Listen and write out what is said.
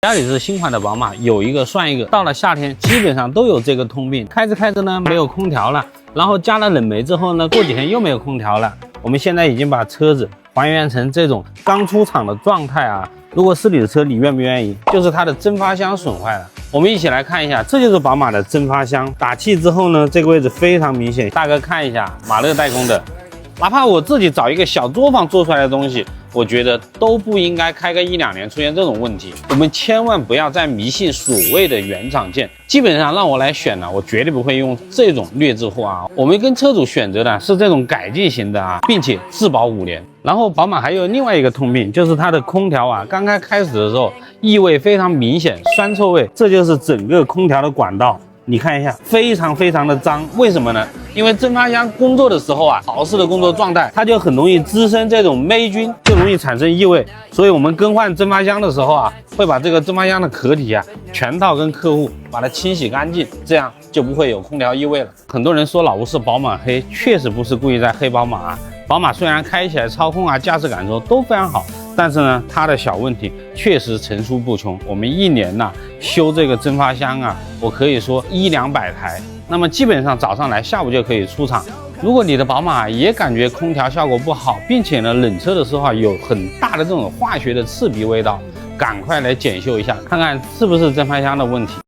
家里是新款的宝马，有一个算一个。到了夏天，基本上都有这个通病，开着开着呢没有空调了，然后加了冷媒之后呢，过几天又没有空调了。我们现在已经把车子还原成这种刚出厂的状态啊。如果是你的车，你愿不愿意？就是它的蒸发箱损坏了。我们一起来看一下，这就是宝马的蒸发箱。打气之后呢，这个位置非常明显。大哥看一下，马勒代工的。哪怕我自己找一个小作坊做出来的东西，我觉得都不应该开个1-2年出现这种问题。我们千万不要再迷信所谓的原厂件。基本上让我来选呢，我绝对不会用这种劣质货啊。我们跟车主选择的是这种改进型的啊，并且质保5年。然后宝马还有另外一个通病，就是它的空调啊，刚刚开始的时候异味非常明显，酸臭味，这就是整个空调的管道。你看一下，非常的脏，为什么呢？因为蒸发箱工作的时候啊，潮湿的工作状态，它就很容易滋生这种霉菌，就容易产生异味。所以我们更换蒸发箱的时候啊，会把这个蒸发箱的壳体啊，全套跟客户把它清洗干净，这样就不会有空调异味了。很多人说老吴是宝马黑，确实不是故意在黑宝马啊。宝马虽然开起来操控啊、驾驶感受都非常好，但是呢，它的小问题确实层出不穷。我们1年呐修这个蒸发箱啊，我可以说100-200台，那么基本上早上来，下午就可以出厂。如果你的宝马也感觉空调效果不好，并且呢冷车的时候啊有很大的这种化学的刺鼻味道，赶快来检修一下，看看是不是蒸发箱的问题。